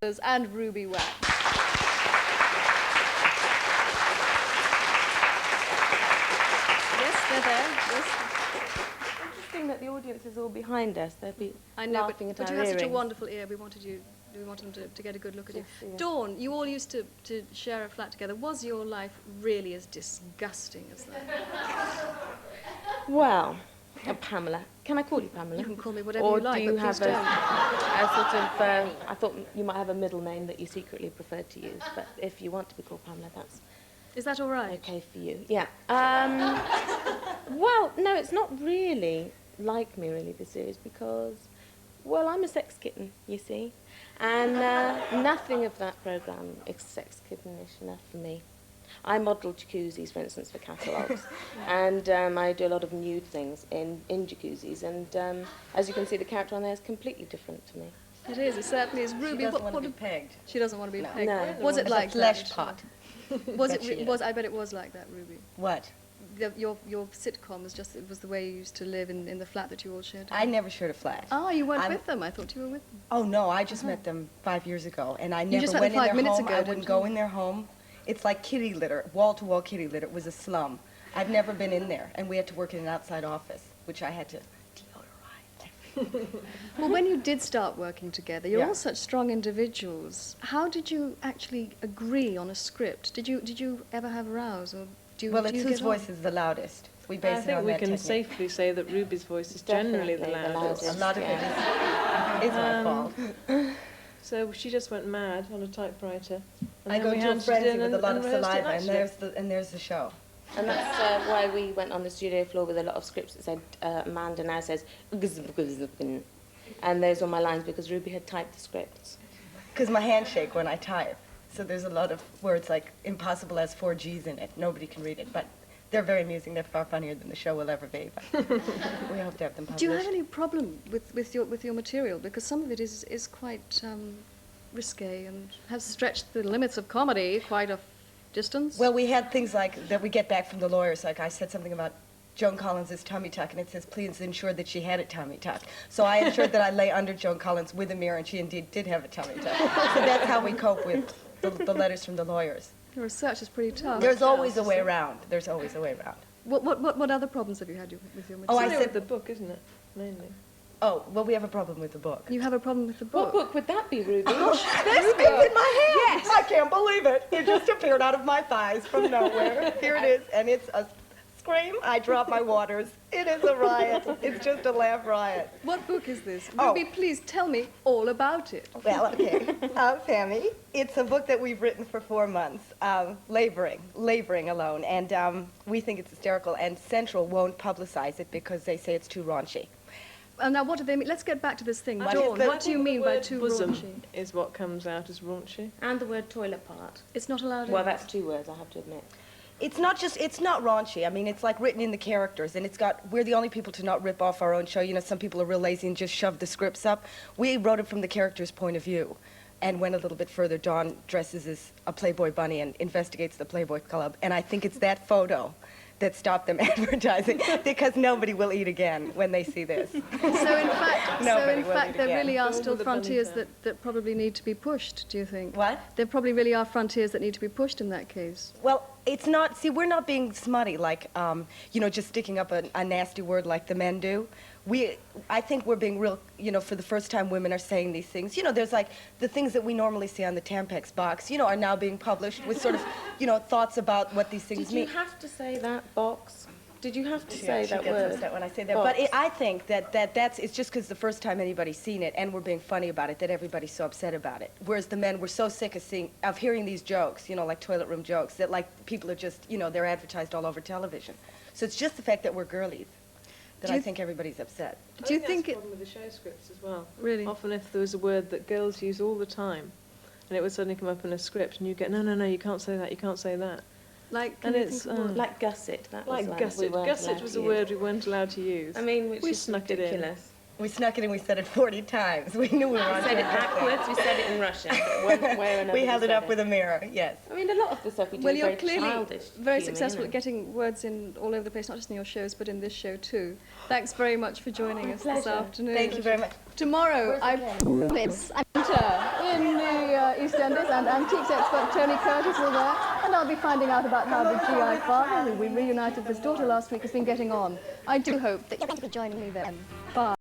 and Ruby Wax. Yes, they're there. Yes. Interesting that the audience is all behind us. They'll be I know, laughing but at you our have such a earrings. wonderful ear. We wanted them to get a good look at you. Yes, yes. Dawn, you all used to share a flat together. Was your life really as disgusting as that? Well, Pamela. Can I call you Pamela? You can call me whatever or you like, do you but please have don't. a sort of, I thought you might have a middle name that you secretly preferred to use, but if you want to be called Pamela, that's Is that all right? okay for you. Yeah. Well, no, it's not really like me, really, the series, because, well, I'm a sex kitten, you see, and nothing of that programme is sex kittenish enough for me. I model jacuzzis, for instance, for catalogues, and I do a lot of nude things in jacuzzis, and as you can see, the character on there is completely different to me. It is. It certainly is. Ruby, She doesn't want to be pegged. She doesn't want to be pegged. No. Was it like flesh that? pot. Was That she it? is. Was I bet it was like that, Ruby. What? Your sitcom was just, it was the way you used to live in the flat that you all shared. I never shared a flat. Oh, you weren't I'm- with them. I thought you were with them. Oh, no, I just met them 5 years ago, and I You never just met went them in 5 their minutes home. ago, I didn't wouldn't you? go in their home. It's like kitty litter, wall-to-wall kitty litter. It was a slum. I've never been in there, and we had to work in an outside office, which I had to deodorize. Well, when you did start working together, you're Yeah. all such strong individuals. How did you actually agree on a script? Did you ever have rows, or do you? Well, do it's you whose get on? voice is the loudest. We base I it think on we that can technique. safely say that Ruby's voice is generally the Definitely the loudest. A lot of it is my fault. So she just went mad on a typewriter. And I then go we into a handed it frenzy in with a lot of rehearsed it saliva, and naturally. there's the show. And that's why we went on the studio floor with a lot of scripts that said, Amanda now says, and those were my lines because Ruby had typed the scripts. Because my hands shake when I type, so there's a lot of words like impossible has 4 G's in it. Nobody can read it, but they're very amusing. They're far funnier than the show will ever be. But we hope to have them published. Do you have any problem with your material? Because some of it is quite risque and has stretched the limits of comedy quite a distance. Well, we had things like that we get back from the lawyers. Like I said something about Joan Collins' tummy tuck, and it says, please ensure that she had a tummy tuck. So I ensured that I lay under Joan Collins with a mirror, and she indeed did have a tummy tuck. So that's how we cope with the letters from the lawyers. your research is pretty tough. There's always a way around. There's always a way around. What other problems have you had with your Oh, material? I It's said- with the book, isn't it? Mainly. Oh, well, we have a problem with the book. You have a problem with the What book? book would that be, Ruby? This book in my hand! Yes! I can't believe it. It just appeared out of my thighs from nowhere. Here it is, and it's a scream. I drop my waters. It is a riot. It's just a laugh riot. What book is this? Oh. Ruby, please tell me all about it. Well, okay. Sammy, it's a book that we've written for 4 months, laboring alone, and we think it's hysterical, and Central won't publicize it because they say it's too raunchy. Now, what do they mean? Let's get back to this thing. What Dawn, is the- what do you mean by too bosom raunchy? is what comes out as raunchy. And the word toilet part. It's not allowed in. Well, that's 2 words, I have to admit. It's not raunchy. I mean, it's like written in the characters, and we're the only people to not rip off our own show. You know, some people are real lazy and just shove the scripts up. We wrote it from the character's point of view and went a little bit further. Dawn dresses as a Playboy bunny and investigates the Playboy Club, and I think it's that photo that stopped them advertising because nobody will eat again when they see this. So in fact, Nobody will eat there again. really are Go still with the bunny frontiers there. that probably need to be pushed, do you think? What? There probably really are frontiers that need to be pushed in that case. Well, it's not, see, we're not being smutty like, just sticking up a nasty word like the men do. I think we're being real, for the first time women are saying these things. There's like the things that we normally see on the Tampax box, are now being published with sort of, thoughts about what these things Did mean. you have to say that, box? Did you have to Yeah, say she that gets word? upset when I say that. Box. But I think it's just because the first time anybody's seen it and we're being funny about it that everybody's so upset about it. Whereas the men were so sick of hearing these jokes, like toilet room jokes, that like people are just, they're advertised all over television. So it's just the fact that we're girlies that Do I you- think everybody's upset. Do you I think that's it... a problem with the show scripts as well? Really? Often if there was a word that girls use all the time, and it would suddenly come up in a script, and you get, no, you can't say that, you can't say that. Like, And can you it's, think of one? Like gusset. That was Like we gusset. weren't Gusset allowed was to a use. word we weren't allowed to use. I mean, which we is snuck it in. ridiculous. We snuck it and we said it 40 times. We knew we were on We said it tape. backwards, we said it in Russian. But where another We held it said up with a mirror, yes. I mean, a lot of the stuff we do Well, is you're very clearly childish. very humour, successful you at know. getting words in all over the place, not just in your shows, but in this show too. Thanks very much for joining us this pleasure. afternoon. Thank you very much. Tomorrow, I'm in the EastEnders, and antiques expert Tony Curtis will there, and I'll be finding out about how the GI father, who we reunited with his daughter last week, has been getting on. I do hope that you're going to be joining me then. Bye.